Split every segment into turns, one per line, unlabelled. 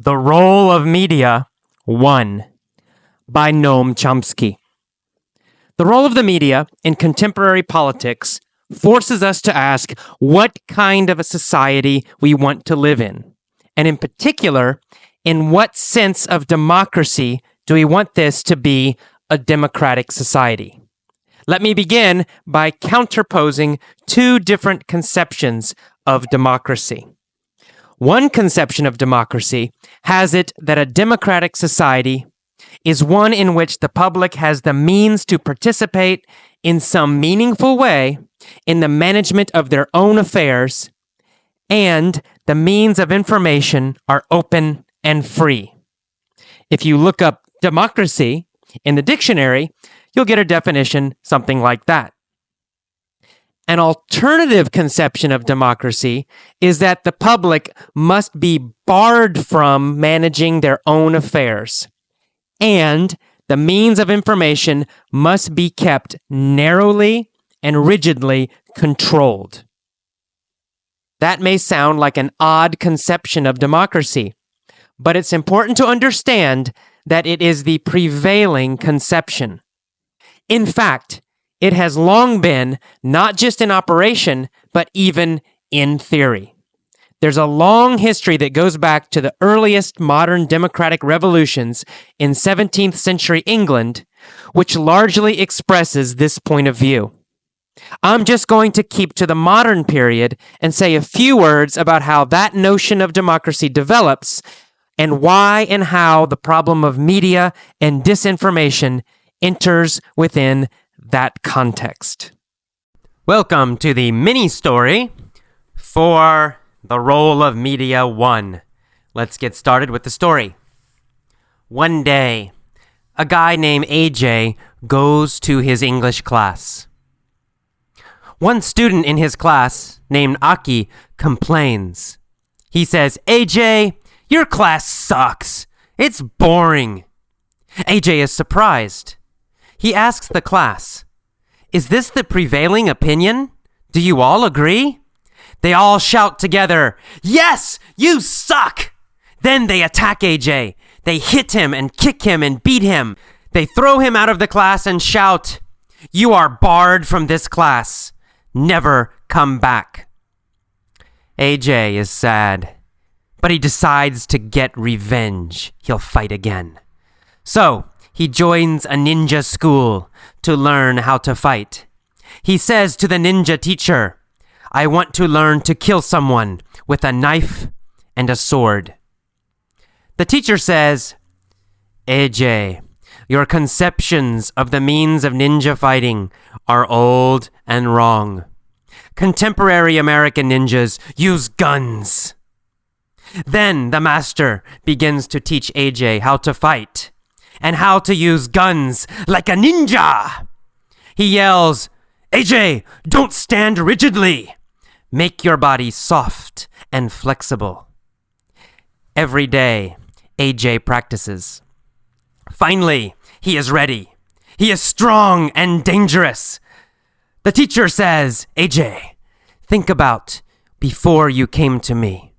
The Role of Media 1 by Noam Chomsky. The role of the media in contemporary politics forces us to ask what kind of a society we want to live in, and in particular, in what sense of democracy do we want this to be a democratic society? Let me begin by counterposing two different conceptions of democracy. One conception of democracy has it that a democratic society is one in which the public has the means to participate in some meaningful way in the management of their own affairs, and the means of information are open and free. If you look up democracy in the dictionary, you'll get a definition something like that. An alternative conception of democracy is that the public must be barred from managing their own affairs, and the means of information must be kept narrowly and rigidly controlled. That may sound like an odd conception of democracy, but it's important to understand that it is the prevailing conception. In fact, it has long been not just in operation, but even in theory. There's a long history that goes back to the earliest modern democratic revolutions in 17th century England, which largely expresses this point of view. I'm just going to keep to the modern period and say a few words about how that notion of democracy develops and why and how the problem of media and disinformation enters within that context. Welcome to the mini story for The Role of Media 1. Let's get started with the story. One day, a guy named AJ goes to his English class. One student in his class, named Aki, complains. He says, "AJ, your class sucks. It's boring." AJ is surprised. He asks the class, "Is this the prevailing opinion? Do you all agree?" They all shout together, "Yes, you suck!" Then they attack AJ. They hit him and kick him and beat him. They throw him out of the class and shout, "You are barred from this class. Never come back." AJ is sad, but he decides to get revenge. He'll fight again. So, he joins a ninja school to learn how to fight. He says to the ninja teacher, "I want to learn to kill someone with a knife and a sword." The teacher says, "AJ, your conceptions of the means of ninja fighting are old and wrong. Contemporary American ninjas use guns." Then the master begins to teach AJ how to fight and how to use guns like a ninja. He yells, "AJ, don't stand rigidly. Make your body soft and flexible." Every day, AJ practices. Finally, he is ready. He is strong and dangerous. The teacher says, "AJ, think about before you came to me.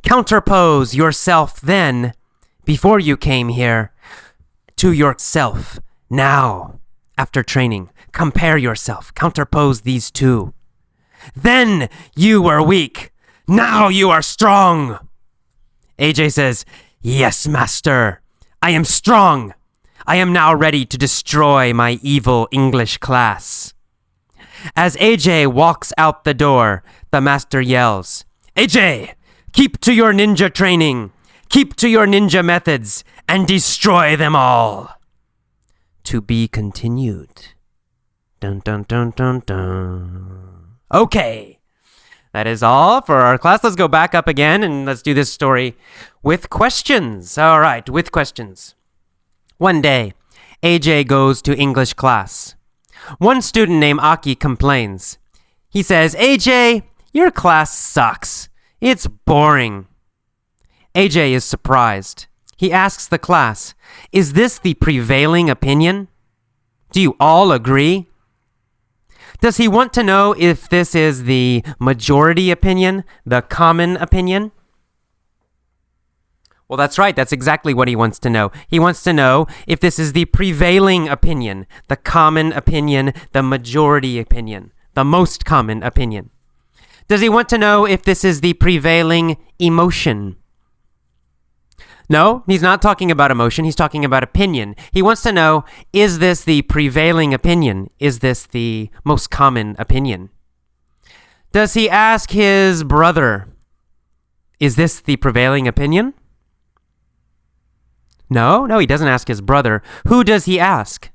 Counterpose yourself then, before you came here, to yourself now, after training. Compare yourself. Counterpose these two. Then you were weak. Now you are strong." AJ says, "Yes, master. I am strong. I am now ready to destroy my evil English class." As AJ walks out the door, the master yells, "AJ, keep to your ninja training. Keep to your ninja methods and destroy them all." To be continued. Dun dun dun dun dun. Okay, that is all for our class. Let's go back up again and let's do this story with questions. All right, with questions. One day, AJ goes to English class. One student named Aki complains. He says, "AJ, your class sucks. It's boring." AJ is surprised. He asks the class, "Is this the prevailing opinion? Do you all agree?" Does he want to know if this is the majority opinion, the common opinion? Well, that's right. That's exactly what he wants to know. He wants to know if this is the prevailing opinion, the common opinion, the majority opinion, the most common opinion. Does he want to know if this is the prevailing emotion? No, he's not talking about emotion. He's talking about opinion. He wants to know, is this the prevailing opinion? Is this the most common opinion? Does he ask his brother, is this the prevailing opinion? No, he doesn't ask his brother. Who does he ask?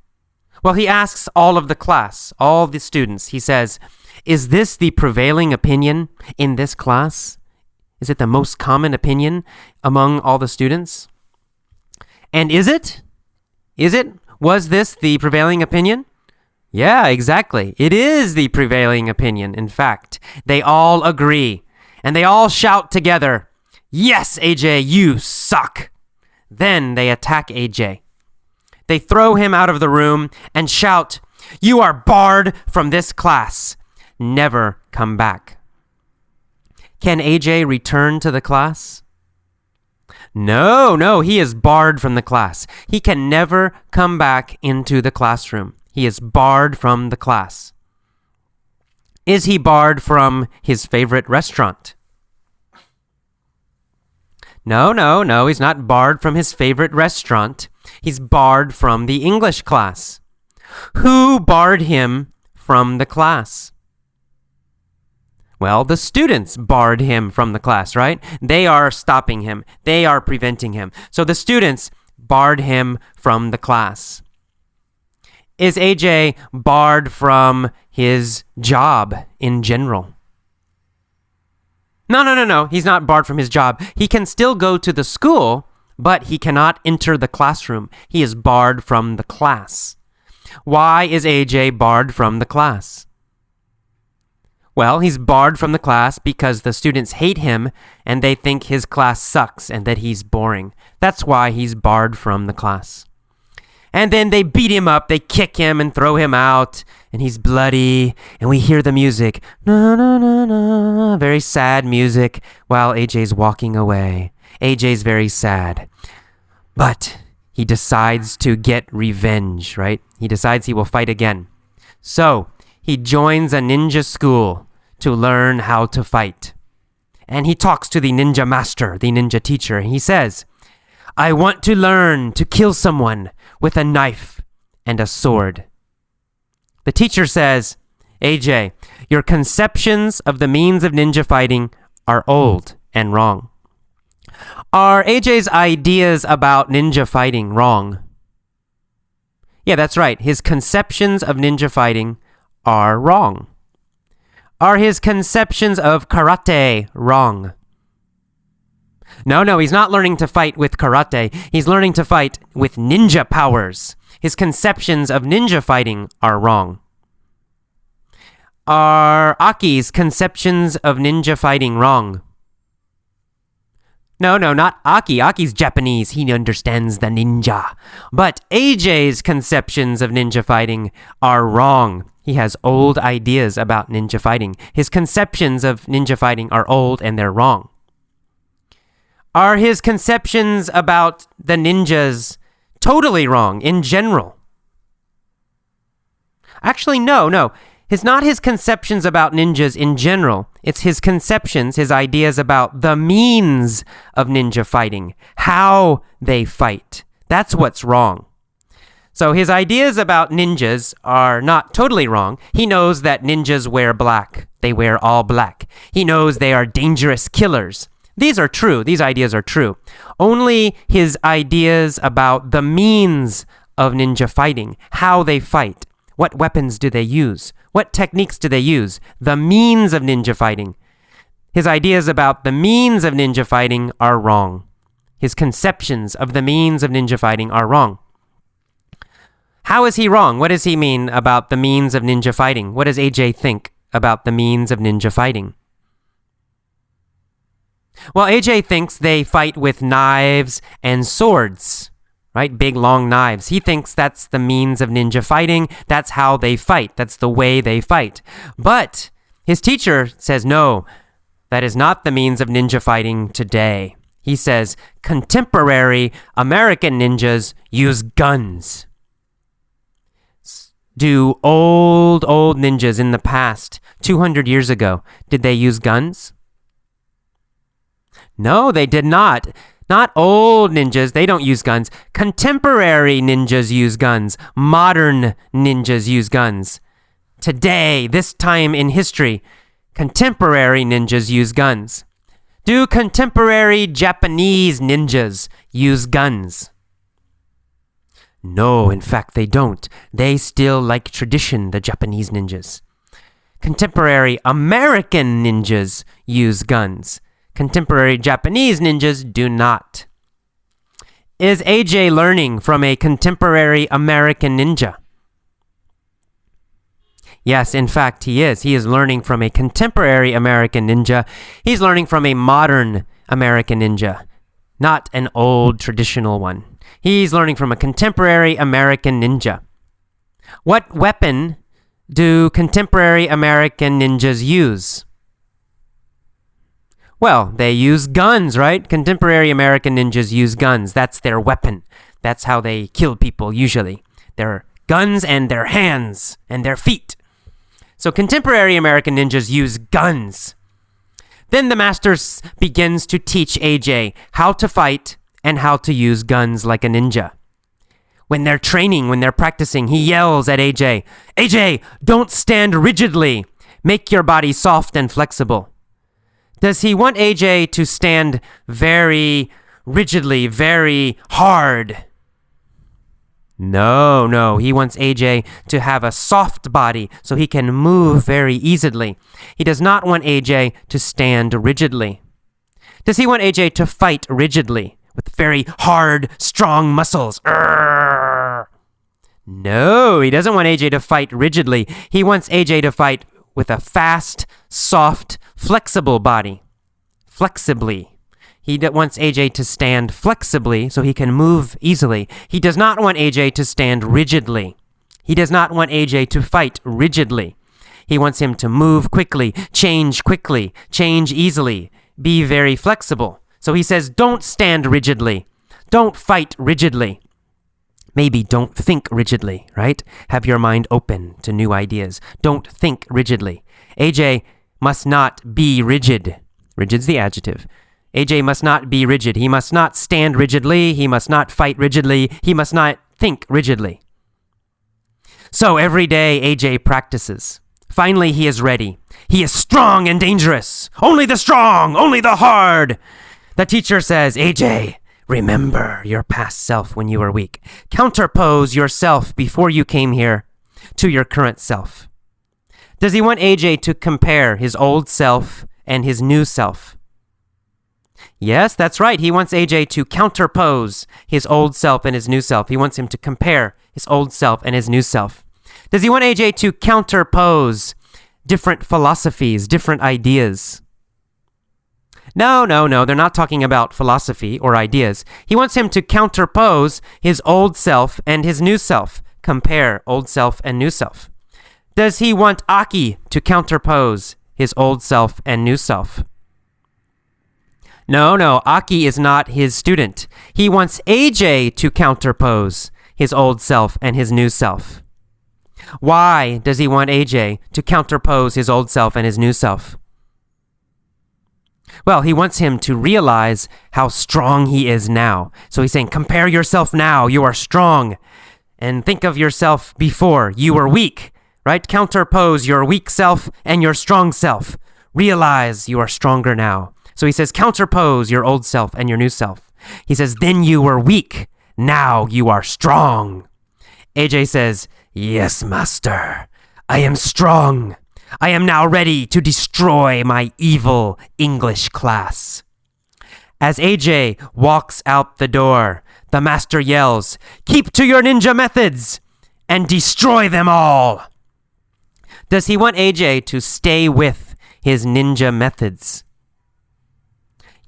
Well, he asks all of the class, all the students. He says, is this the prevailing opinion in this class? Is it the most common opinion among all the students? And is it? Was this the prevailing opinion? Yeah, exactly. It is the prevailing opinion. In fact, they all agree. And they all shout together, yes, AJ, you suck. Then they attack AJ. They throw him out of the room and shout, you are barred from this class. Never come back. Can AJ return to the class? No, he is barred from the class. He can never come back into the classroom. He is barred from the class. Is he barred from his favorite restaurant? No, he's not barred from his favorite restaurant. He's barred from the English class. Who barred him from the class? Well, the students barred him from the class, right? They are stopping him. They are preventing him. So the students barred him from the class. Is AJ barred from his job in general? No. He's not barred from his job. He can still go to the school, but he cannot enter the classroom. He is barred from the class. Why is AJ barred from the class? Well, he's barred from the class because the students hate him and they think his class sucks and that he's boring. That's why he's barred from the class. And then they beat him up, they kick him and throw him out, and he's bloody, and we hear the music, na na na na, very sad music, while AJ's walking away. AJ's very sad. But he decides to get revenge, right? He decides he will fight again. So, he joins a ninja school to learn how to fight. And he talks to the ninja master, the ninja teacher, and he says, I want to learn to kill someone with a knife and a sword. The teacher says, AJ, your conceptions of the means of ninja fighting are old and wrong. Are AJ's ideas about ninja fighting wrong? Yeah, that's right. His conceptions of ninja fighting are wrong. Are his conceptions of karate wrong? No, he's not learning to fight with karate. He's learning to fight with ninja powers. His conceptions of ninja fighting are wrong. Are Aki's conceptions of ninja fighting wrong? No, not Aki. Aki's Japanese. He understands the ninja. But AJ's conceptions of ninja fighting are wrong. He has old ideas about ninja fighting. His conceptions of ninja fighting are old and they're wrong. Are his conceptions about the ninjas totally wrong in general? Actually, no. It's not his conceptions about ninjas in general. It's his conceptions, his ideas about the means of ninja fighting, how they fight. That's what's wrong. So his ideas about ninjas are not totally wrong. He knows that ninjas wear black. They wear all black. He knows they are dangerous killers. These are true. These ideas are true. Only his ideas about the means of ninja fighting, how they fight, what weapons do they use, what techniques do they use, the means of ninja fighting. His ideas about the means of ninja fighting are wrong. His conceptions of the means of ninja fighting are wrong. How is he wrong? What does he mean about the means of ninja fighting? What does AJ think about the means of ninja fighting? Well, AJ thinks they fight with knives and swords, right? Big, long knives. He thinks that's the means of ninja fighting. That's how they fight. That's the way they fight. But his teacher says, no, that is not the means of ninja fighting today. He says contemporary American ninjas use guns. Do old ninjas in the past, 200 years ago, did they use guns? No, they did not. Not old ninjas, they don't use guns. Contemporary ninjas use guns. Modern ninjas use guns. Today, this time in history, contemporary ninjas use guns. Do contemporary Japanese ninjas use guns? No, in fact, they don't. They still like tradition, the Japanese ninjas. Contemporary American ninjas use guns. Contemporary Japanese ninjas do not. Is AJ learning from a contemporary American ninja? Yes, in fact, he is. He is learning from a contemporary American ninja. He's learning from a modern American ninja, not an old traditional one. He's learning from a contemporary American ninja. What weapon do contemporary American ninjas use? Well, they use guns, right? Contemporary American ninjas use guns. That's their weapon. That's how they kill people usually. Their guns and their hands and their feet. So contemporary American ninjas use guns. Then the master begins to teach AJ how to fight and how to use guns like a ninja. When they're training, when they're practicing, he yells at AJ, AJ, don't stand rigidly. Make your body soft and flexible. Does he want AJ to stand very rigidly, very hard? No. He wants AJ to have a soft body so he can move very easily. He does not want AJ to stand rigidly. Does he want AJ to fight rigidly with very hard, strong muscles? No, he doesn't want AJ to fight rigidly. He wants AJ to fight with a fast, soft, flexible body. Flexibly. He wants AJ to stand flexibly so he can move easily. He does not want AJ to stand rigidly. He does not want AJ to fight rigidly. He wants him to move quickly, change easily, be very flexible. So he says, don't stand rigidly. Don't fight rigidly. Maybe don't think rigidly, right? Have your mind open to new ideas. Don't think rigidly. AJ must not be rigid. Rigid's the adjective. AJ must not be rigid. He must not stand rigidly. He must not fight rigidly. He must not think rigidly. So every day AJ practices. Finally, he is ready. He is strong and dangerous. Only the strong, only the hard. The teacher says, AJ, remember your past self when you were weak. Counterpose yourself before you came here to your current self. Does he want AJ to compare his old self and his new self? Yes, that's right. He wants AJ to counterpose his old self and his new self. He wants him to compare his old self and his new self. Does he want AJ to counterpose different philosophies, different ideas? No. They're not talking about philosophy or ideas. He wants him to counterpose his old self and his new self. Compare old self and new self. Does he want Aki to counterpose his old self and new self? No. Aki is not his student. He wants AJ to counterpose his old self and his new self. Why does he want AJ to counterpose his old self and his new self? Well, he wants him to realize how strong he is now. So he's saying, compare yourself now. You are strong. And think of yourself before. You were weak, right? Counterpose your weak self and your strong self. Realize you are stronger now. So he says, counterpose your old self and your new self. He says, then you were weak. Now you are strong. AJ says, yes, master. I am strong. I am now ready to destroy my evil English class. As AJ walks out the door, the master yells, keep to your ninja methods and destroy them all. Does he want AJ to stay with his ninja methods?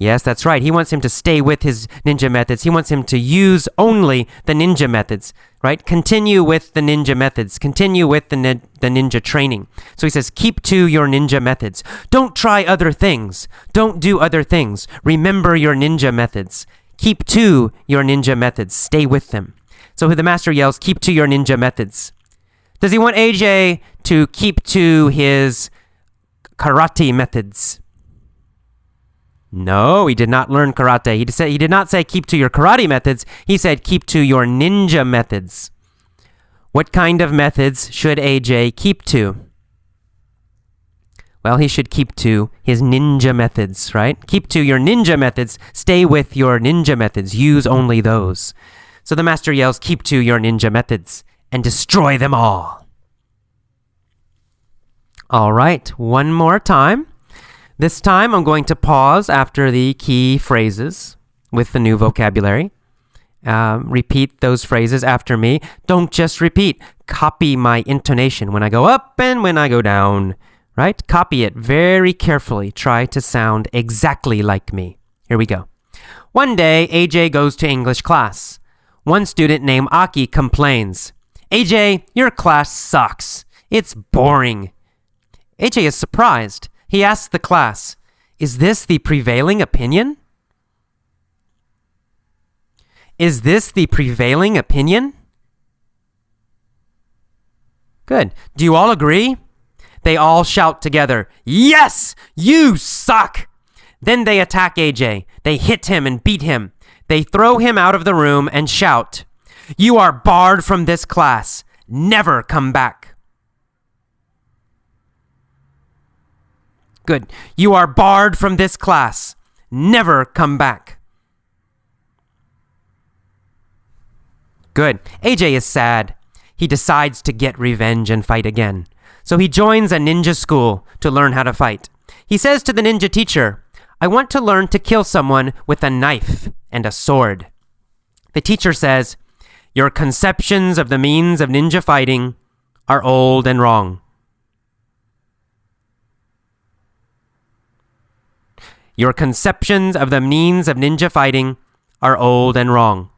Yes, that's right. He wants him to stay with his ninja methods. He wants him to use only the ninja methods, right? Continue with the ninja methods. Continue with the ninja training. So he says, keep to your ninja methods. Don't try other things. Don't do other things. Remember your ninja methods. Keep to your ninja methods. Stay with them. So the master yells, keep to your ninja methods. Does he want AJ to keep to his karate methods? No, he did not learn karate. He did not say keep to your karate methods. He said keep to your ninja methods. What kind of methods should AJ keep to? Well, he should keep to his ninja methods, right? Keep to your ninja methods. Stay with your ninja methods. Use only those. So the master yells, keep to your ninja methods and destroy them all. All right, one more time. This time I'm going to pause after the key phrases with the new vocabulary. Repeat those phrases after me. Don't just repeat. Copy my intonation when I go up and when I go down, right? Copy it very carefully. Try to sound exactly like me. Here we go. One day, AJ goes to English class. One student named Aki complains, AJ, your class sucks. It's boring. AJ is surprised. He asks the class, is this the prevailing opinion? Is this the prevailing opinion? Good. Do you all agree? They all shout together, yes, you suck. Then they attack AJ. They hit him and beat him. They throw him out of the room and shout, you are barred from this class. Never come back. Good. You are barred from this class. Never come back. Good. AJ is sad. He decides to get revenge and fight again. So he joins a ninja school to learn how to fight. He says to the ninja teacher, I want to learn to kill someone with a knife and a sword. The teacher says, your conceptions of the means of ninja fighting are old and wrong. Your conceptions of the means of ninja fighting are old and wrong.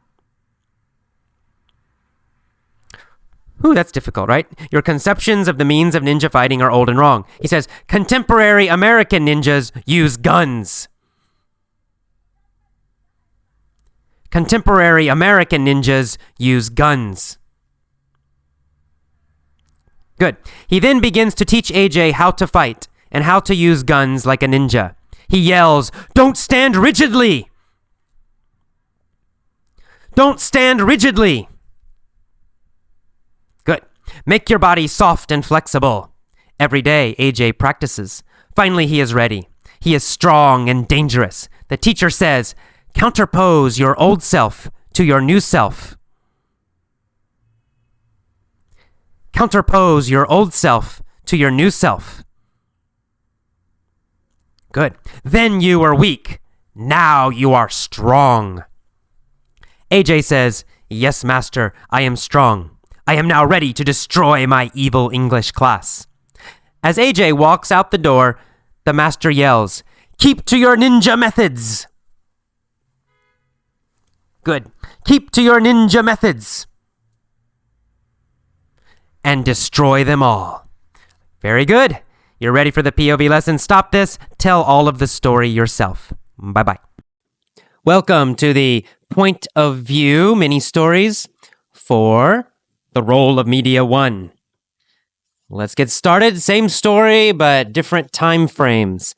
Ooh, that's difficult, right? Your conceptions of the means of ninja fighting are old and wrong. He says, contemporary American ninjas use guns. Contemporary American ninjas use guns. Good. He then begins to teach AJ how to fight and how to use guns like a ninja. He yells, don't stand rigidly! Don't stand rigidly! Good. Make your body soft and flexible. Every day, AJ practices. Finally, he is ready. He is strong and dangerous. The teacher says, counterpose your old self to your new self. Counterpose your old self to your new self. Good. Then you were weak. Now you are strong. AJ says, yes, master, I am strong. I am now ready to destroy my evil English class. As AJ walks out the door, the master yells, keep to your ninja methods. Good. Keep to your ninja methods. And destroy them all. Very good. You're ready for the POV lesson? Stop this. Tell all of the story yourself. Bye-bye. Welcome to the Point of View mini stories for The Role of Media 1. Let's get started. Same story, but different time frames.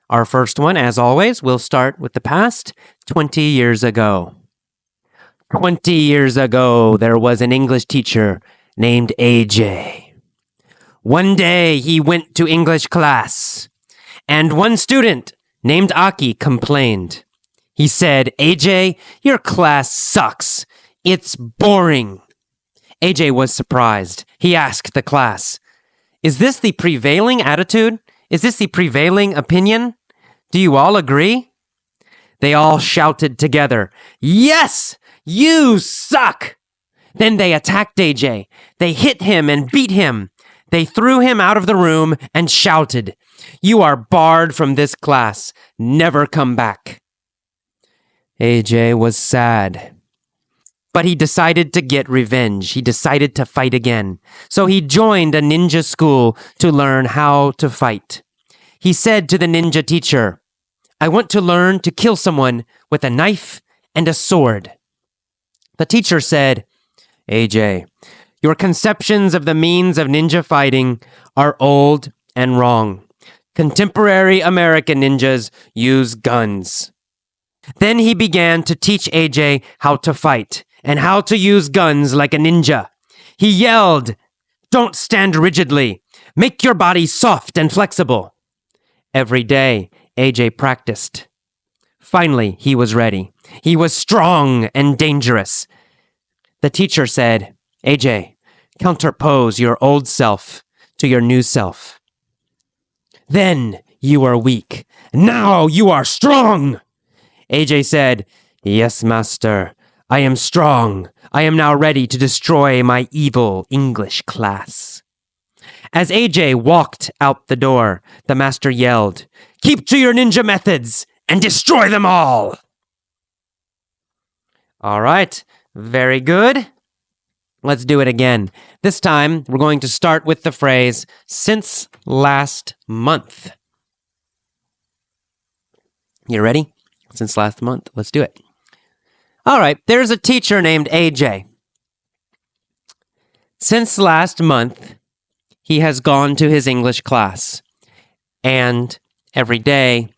Our first one, as always, we'll start with the past, 20 years ago. 20 years ago, there was an English teacher named AJ. One day, he went to English class, and one student named Aki complained. He said, AJ, your class sucks. It's boring. AJ was surprised. He asked the class, is this the prevailing attitude? Is this the prevailing opinion? Do you all agree? They all shouted together, yes, you suck. Then they attacked AJ. They hit him and beat him. They threw him out of the room and shouted, you are barred from this class. Never come back. AJ was sad. But he decided to get revenge. He decided to fight again. So he joined a ninja school to learn how to fight. He said to the ninja teacher, "I want to learn to kill someone with a knife and a sword." The teacher said, "AJ, your conceptions of the means of ninja fighting are old and wrong. Contemporary American ninjas use guns." Then he began to teach AJ how to fight and how to use guns like a ninja. He yelled, "Don't stand rigidly. Make your body soft and flexible." Every day, AJ practiced. Finally, he was ready. He was strong and dangerous. The teacher said, "AJ, counterpose your old self to your new self. Then you are weak. Now you are strong." AJ said, "Yes, master. I am strong. I am now ready to destroy my evil English class." As AJ walked out the door, the master yelled, "Keep to your ninja methods and destroy them all." All right, very good. Let's do it again. This time, we're going to start with the phrase, "since last month." You ready? Since last month. Let's do it. All right, there's a teacher named AJ. Since last month, he has gone to his English class. And every day,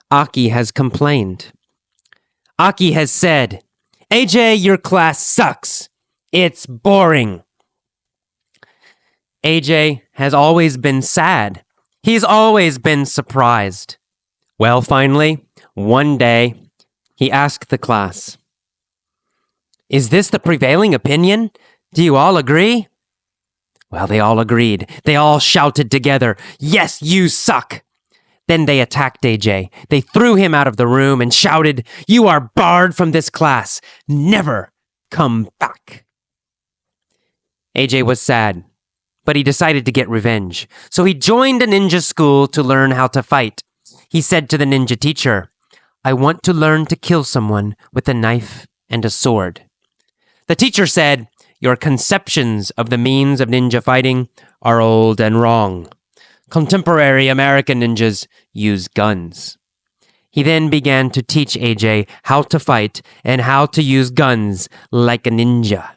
Aki has complained. Aki has said, "AJ, your class sucks. It's boring." AJ has always been sad. He's always been surprised. Well, finally, one day, he asked the class, "Is this the prevailing opinion? Do you all agree?" Well, they all agreed. They all shouted together, "Yes, you suck." Then they attacked AJ. They threw him out of the room and shouted, "You are barred from this class. Never come back." AJ was sad, but he decided to get revenge. So he joined a ninja school to learn how to fight. He said to the ninja teacher, "I want to learn to kill someone with a knife and a sword." The teacher said, "Your conceptions of the means of ninja fighting are old and wrong. Contemporary American ninjas use guns." He then began to teach AJ how to fight and how to use guns like a ninja.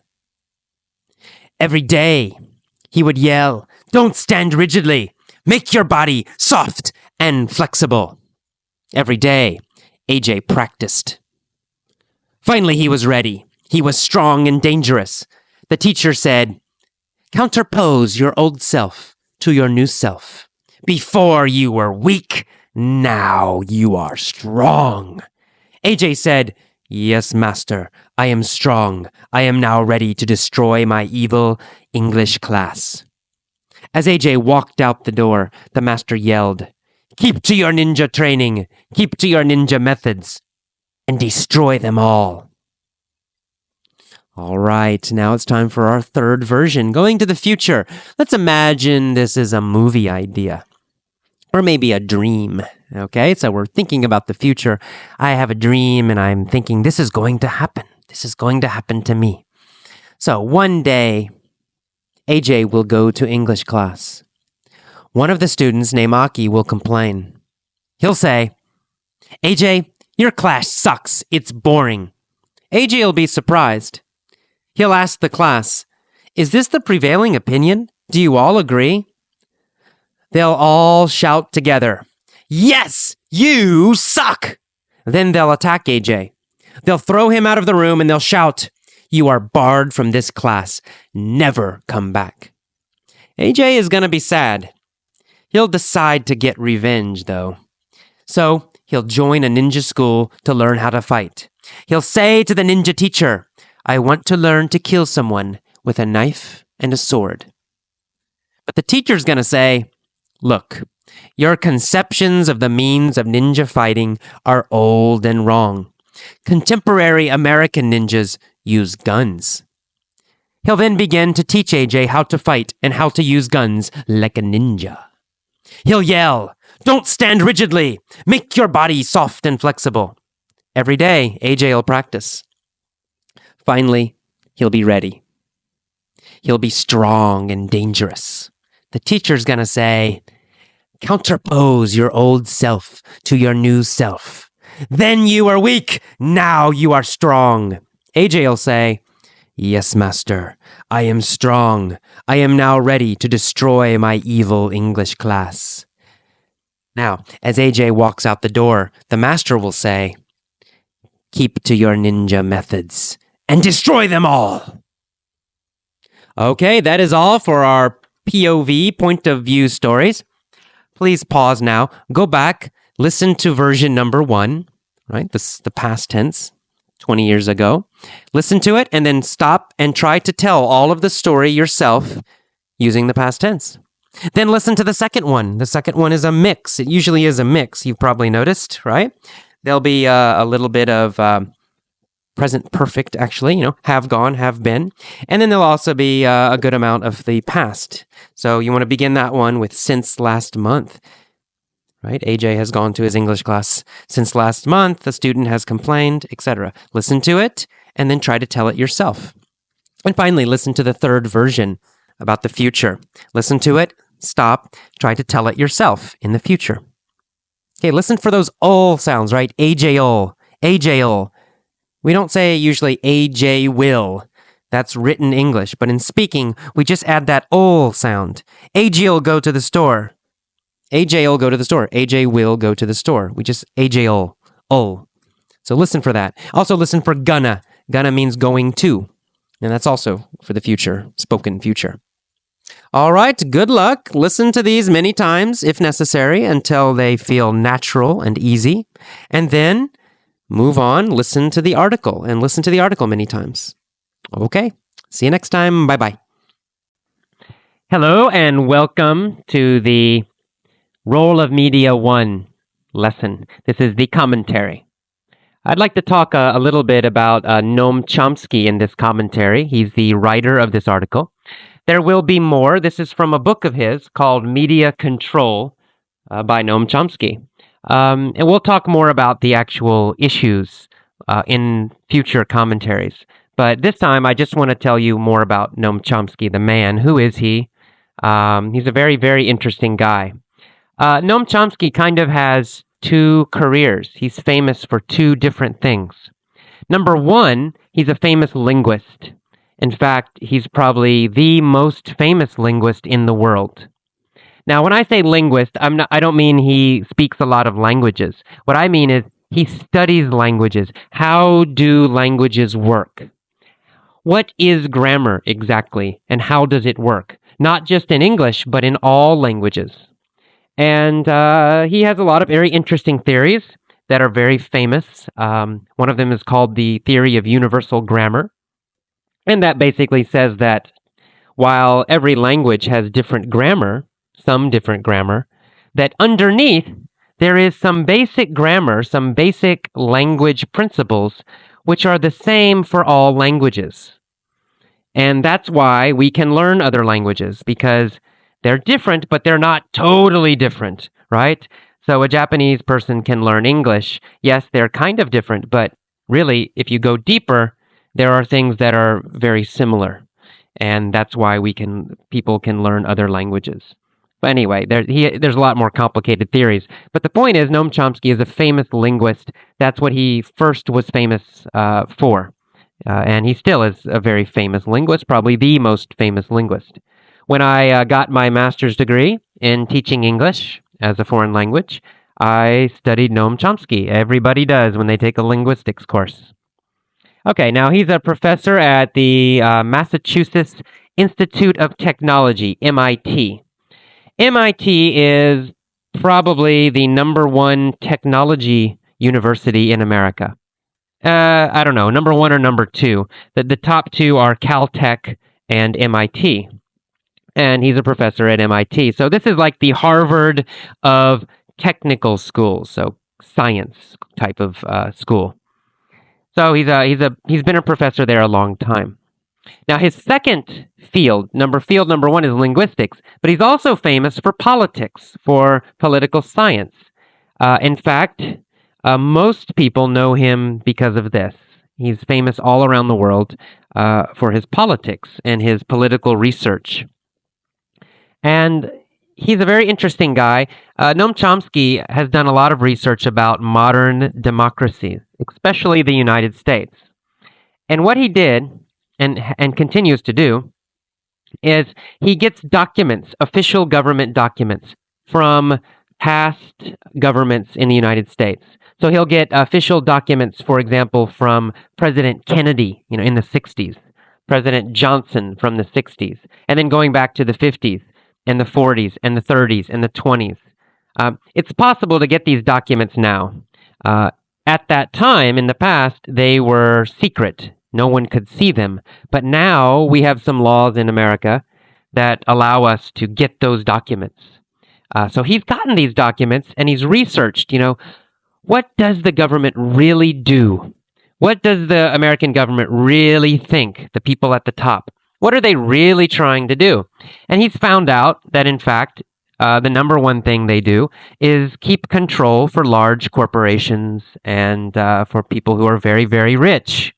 Every day, he would yell, "Don't stand rigidly. Make your body soft and flexible." Every day, AJ practiced. Finally, he was ready. He was strong and dangerous. The teacher said, "Counterpose your old self to your new self. Before you were weak, now you are strong." AJ said, "Yes, master, I am strong. I am now ready to destroy my evil English class." As AJ walked out the door, the master yelled, "Keep to your ninja training, keep to your ninja methods, and destroy them all." All right, now it's time for our third version, going to the future. Let's imagine this is a movie idea, or maybe a dream, okay? So we're thinking about the future. I have a dream, and I'm thinking, this is going to happen. This is going to happen to me. So one day, AJ will go to English class. One of the students, named Aki, will complain. He'll say, "AJ, your class sucks. It's boring." AJ will be surprised. He'll ask the class, "Is this the prevailing opinion? Do you all agree?" They'll all shout together, "Yes, you suck!" Then they'll attack AJ. They'll throw him out of the room and they'll shout, "You are barred from this class. Never come back." AJ is going to be sad. He'll decide to get revenge, though. So he'll join a ninja school to learn how to fight. He'll say to the ninja teacher, "I want to learn to kill someone with a knife and a sword." But the teacher's going to say, "Look, your conceptions of the means of ninja fighting are old and wrong. Contemporary American ninjas use guns." He'll then begin to teach AJ how to fight and how to use guns like a ninja. He'll yell, "Don't stand rigidly. Make your body soft and flexible." Every day, AJ will practice. Finally, he'll be ready. He'll be strong and dangerous. The teacher's gonna say, counterpose your old self to your new self. Then you are weak, now you are strong. AJ will say, yes, master, I am strong. I am now ready to destroy my evil English class. Now, as AJ walks out the door, the master will say, keep to your ninja methods and destroy them all. Okay, that is all for our POV, point of view stories. Please pause now, go back, listen to version number 1, right? This the past tense, 20 years ago. Listen to it and then stop and try to tell all of the story yourself using the past tense. Then listen to the second one. The second one is a mix. It usually is a mix, you've probably noticed, right? There'll be a little bit of present perfect, actually, have gone, have been. And then there'll also be a good amount of the past. So you want to begin that one with since last month, right? AJ has gone to his English class since last month. The student has complained, etc. Listen to it and then try to tell it yourself. And finally, listen to the third version about the future. Listen to it, stop, try to tell it yourself in the future. Okay, listen for those ol sounds, right? AJ-ol, AJ-ol. We don't say usually AJ will. That's written English, but in speaking, we just add that ol sound. AJ will go to the store. AJ will go to the store. AJ will go to the store. We just AJ ol. So listen for that. Also listen for gonna. Gonna means going to. And that's also for the future, spoken future. All right, good luck. Listen to these many times if necessary until they feel natural and easy. And then move on, listen to the article, and listen to the article many times. Okay, see you next time. Bye-bye. Hello, and welcome to the Role of Media 1 lesson. This is the commentary. I'd like to talk a little bit about Noam Chomsky in this commentary. He's the writer of this article. There will be more. This is from a book of his called Media Control by Noam Chomsky. And we'll talk more about the actual issues in future commentaries. But this time, I just want to tell you more about Noam Chomsky, the man. Who is he? He's a very, very interesting guy. Noam Chomsky kind of has two careers. He's famous for two different things. Number one, he's a famous linguist. In fact, he's probably the most famous linguist in the world. Now, when I say linguist, I don't mean he speaks a lot of languages. What I mean is he studies languages. How do languages work? What is grammar exactly, and how does it work? Not just in English, but in all languages. And he has a lot of very interesting theories that are very famous. One of them is called the theory of universal grammar. And that basically says that while every language has different grammar, some different grammar, that underneath there is some basic grammar, some basic language principles, which are the same for all languages. And that's why we can learn other languages, because they're different, but they're not totally different, right? So a Japanese person can learn English. Yes, they're kind of different, but really, if you go deeper, there are things that are very similar. And that's why people can learn other languages. But anyway, there's a lot more complicated theories. But the point is, Noam Chomsky is a famous linguist. That's what he first was famous for. And he still is a very famous linguist, probably the most famous linguist. When I got my master's degree in teaching English as a foreign language, I studied Noam Chomsky. Everybody does when they take a linguistics course. Okay, now he's a professor at the Massachusetts Institute of Technology, MIT. MIT is probably the number one technology university in America. I don't know, number one or number two. The top two are Caltech and MIT. And he's a professor at MIT. So this is like the Harvard of technical schools, so science type of school. So he's been a professor there a long time. Now his second field number one is linguistics, but he's also famous for politics, for political science. In fact, Most people know him because of this. He's famous all around the world for his politics and his political research. And he's a very interesting guy. Noam Chomsky has done a lot of research about modern democracies, especially the United States. And what he did and continues to do is he gets documents, official government documents from past governments in the United States. So he'll get official documents, for example, from President Kennedy, in the 60s, President Johnson from the 60s, and then going back to the 50s and the 40s and the 30s and the 20s. It's possible to get these documents now. At that time, in the past, they were secret. No one could see them. But now we have some laws in America that allow us to get those documents. So he's gotten these documents and he's researched, what does the government really do? What does the American government really think, the people at the top? What are they really trying to do? And he's found out that, in fact, the number one thing they do is keep control for large corporations and for people who are very, very rich.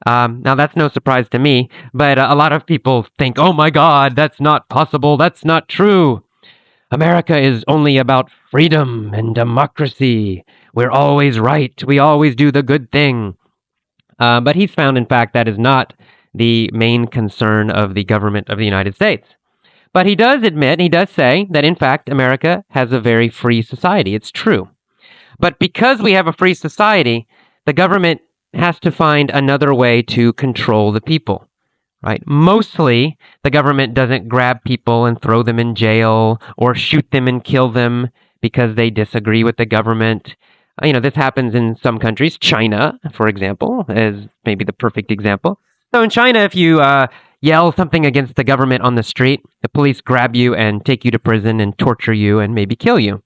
Now, that's no surprise to me, but a lot of people think, oh my God, that's not possible. That's not true. America is only about freedom and democracy. We're always right. We always do the good thing. But he's found, in fact, that is not the main concern of the government of the United States. But he does admit, he does say that, in fact, America has a very free society. It's true. But because we have a free society, the government has to find another way to control the people, right? Mostly, the government doesn't grab people and throw them in jail or shoot them and kill them because they disagree with the government. This happens in some countries. China, for example, is maybe the perfect example. So in China, if you yell something against the government on the street, the police grab you and take you to prison and torture you and maybe kill you.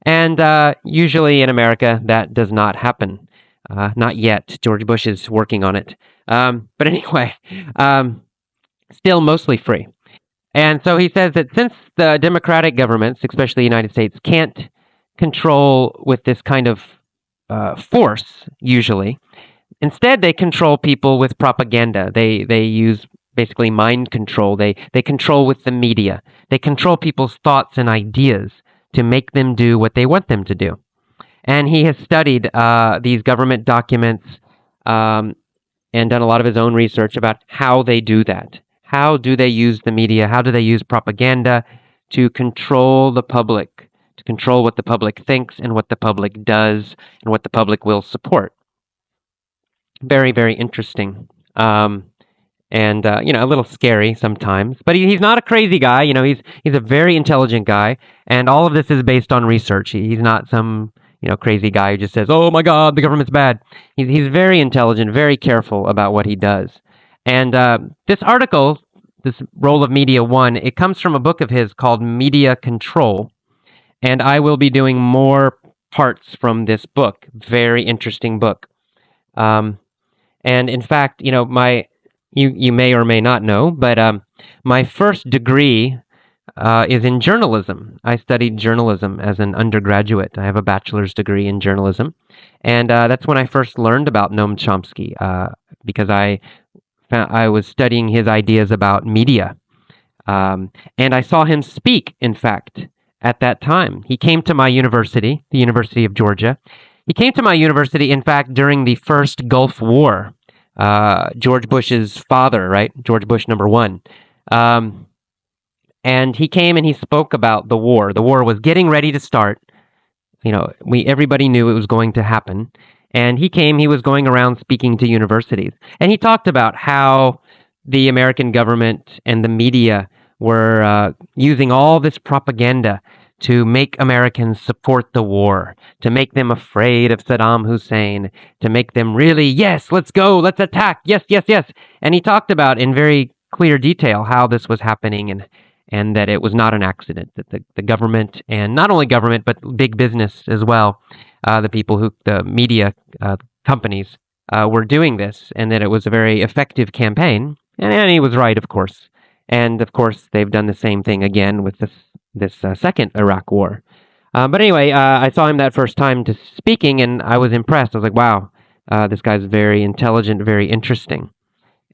And usually in America, that does not happen. Not yet. George Bush is working on it. But anyway, still mostly free. And so he says that since the democratic governments, especially the United States, can't control with this kind of force, usually, instead they control people with propaganda. They use basically mind control. They control with the media. They control people's thoughts and ideas to make them do what they want them to do. And he has studied these government documents and done a lot of his own research about how they do that. How do they use the media? How do they use propaganda to control the public, to control what the public thinks and what the public does and what the public will support? Very, very interesting. And a little scary sometimes. But he's not a crazy guy. He's a very intelligent guy. And all of this is based on research. He's not some crazy guy who just says, oh my God, the government's bad. He's very intelligent, very careful about what he does. And this article, this Role of Media 1, it comes from a book of his called Media Control. And I will be doing more parts from this book. Very interesting book. And in fact, you may or may not know, but my first degree is in journalism. I studied journalism as an undergraduate. I have a bachelor's degree in journalism. And that's when I first learned about Noam Chomsky, because I was studying his ideas about media. And I saw him speak, in fact, at that time. He came to my university, the University of Georgia. He came to my university, in fact, during the first Gulf War. George Bush's father, right? George Bush number 1. And he came and he spoke about the war. The war was getting ready to start. Everybody knew it was going to happen. And he was going around speaking to universities. And he talked about how the American government and the media were using all this propaganda to make Americans support the war, to make them afraid of Saddam Hussein, to make them really, yes, let's go, let's attack, yes, yes, yes. And he talked about in very clear detail how this was happening and that it was not an accident, that the government, and not only government, but big business as well, the media companies were doing this, and that it was a very effective campaign. And he was right, of course. And of course, they've done the same thing again with this second Iraq war. But anyway, I saw him that first time to speaking, and I was impressed. I was like, wow, this guy's very intelligent, very interesting.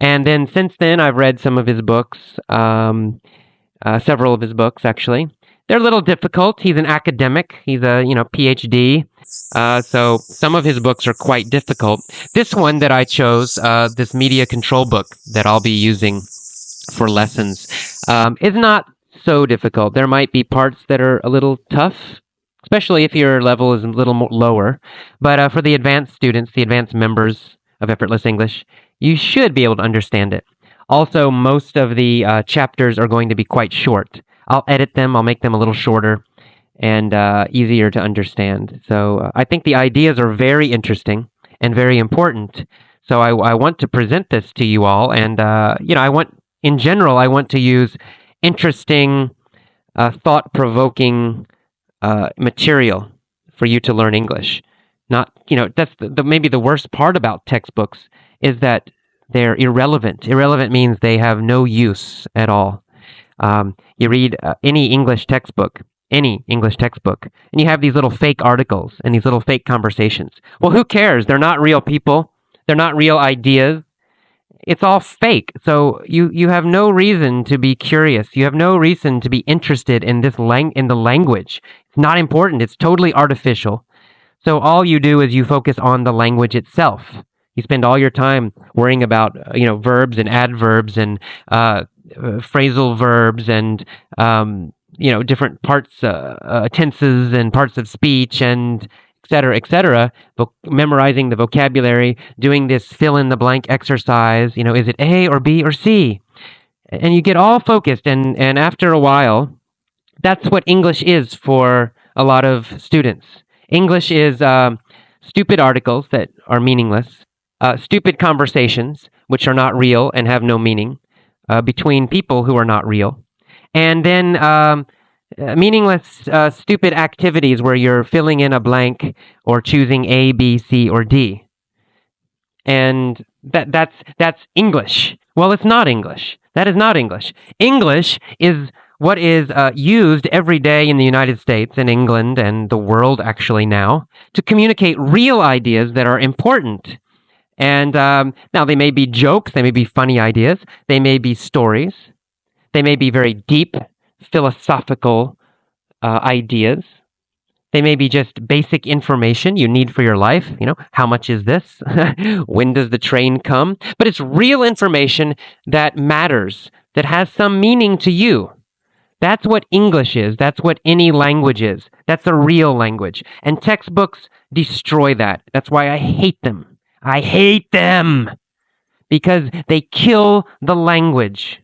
And then since then, I've read some of his books, several of his books, actually. They're a little difficult. He's an academic. He's a, PhD. So some of his books are quite difficult. This one that I chose, this media control book that I'll be using for lessons, is not so difficult. There might be parts that are a little tough, especially if your level is a little more lower. But for the advanced students, the advanced members of Effortless English, you should be able to understand it. Also, most of the chapters are going to be quite short. I'll edit them. I'll make them a little shorter and easier to understand. So I think the ideas are very interesting and very important. So I want to present this to you all. And, I want to use interesting, thought-provoking material for you to learn English. Not, that's maybe the worst part about textbooks is that they're irrelevant. Irrelevant means they have no use at all. You read any English textbook, and you have these little fake articles and these little fake conversations. Well, who cares? They're not real people. They're not real ideas. It's all fake. So you have no reason to be curious. You have no reason to be interested in in the language. It's not important. It's totally artificial. So all you do is you focus on the language itself. You spend all your time worrying about, verbs and adverbs and phrasal verbs and, different parts, tenses and parts of speech and et cetera, memorizing the vocabulary, doing this fill-in-the-blank exercise, is it A or B or C? And you get all focused, and after a while, that's what English is for a lot of students. English is stupid articles that are meaningless, stupid conversations, which are not real and have no meaning, between people who are not real, and then meaningless, stupid activities where you're filling in a blank or choosing A, B, C, or D. And that's English. Well, it's not English. That is not English. English is what is used every day in the United States and England and the world actually now to communicate real ideas that are important. And now they may be jokes, they may be funny ideas, they may be stories, they may be very deep philosophical ideas. They may be just basic information you need for your life. How much is this? When does the train come? But it's real information that matters, that has some meaning to you. That's what English is. That's what any language is. That's a real language. And textbooks destroy that. That's why I hate them. I hate them because they kill the language.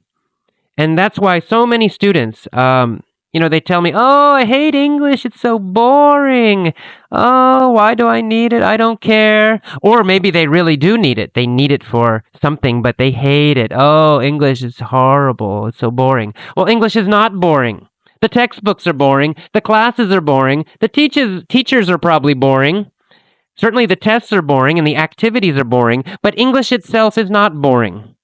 And that's why so many students, they tell me, oh, I hate English. It's so boring. Oh, why do I need it? I don't care. Or maybe they really do need it. They need it for something, but they hate it. Oh, English is horrible. It's so boring. Well, English is not boring. The textbooks are boring. The classes are boring. The teachers are probably boring. Certainly the tests are boring and the activities are boring, but English itself is not boring.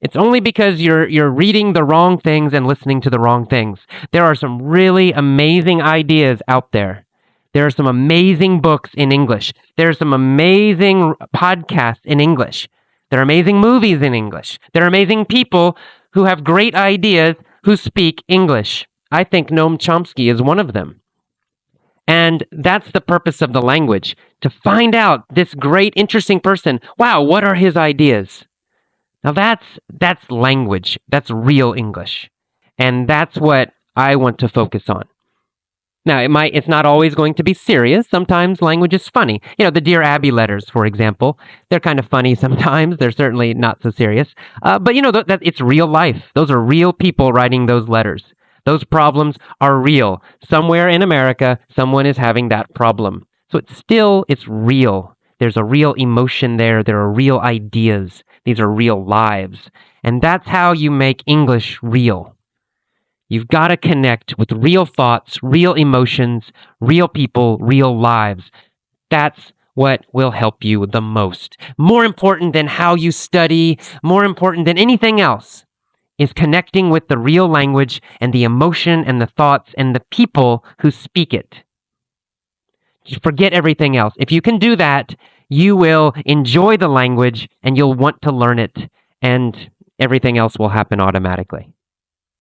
It's only because you're reading the wrong things and listening to the wrong things. There are some really amazing ideas out there. There are some amazing books in English. There are some amazing podcasts in English. There are amazing movies in English. There are amazing people who have great ideas who speak English. I think Noam Chomsky is one of them. And that's the purpose of the language, to find out this great, interesting person. Wow, what are his ideas? Now that's language. That's real English. And that's what I want to focus on. Now, it's not always going to be serious. Sometimes language is funny. The Dear Abby letters, for example, they're kind of funny sometimes. They're certainly not so serious. But that it's real life. Those are real people writing those letters. Those problems are real. Somewhere in America, someone is having that problem. So it's real. There's a real emotion there. There are real ideas. These are real lives. And that's how you make English real. You've got to connect with real thoughts, real emotions, real people, real lives. That's what will help you the most. More important than how you study, more important than anything else, is connecting with the real language and the emotion and the thoughts and the people who speak it. Forget everything else. If you can do that, you will enjoy the language and you'll want to learn it, and everything else will happen automatically.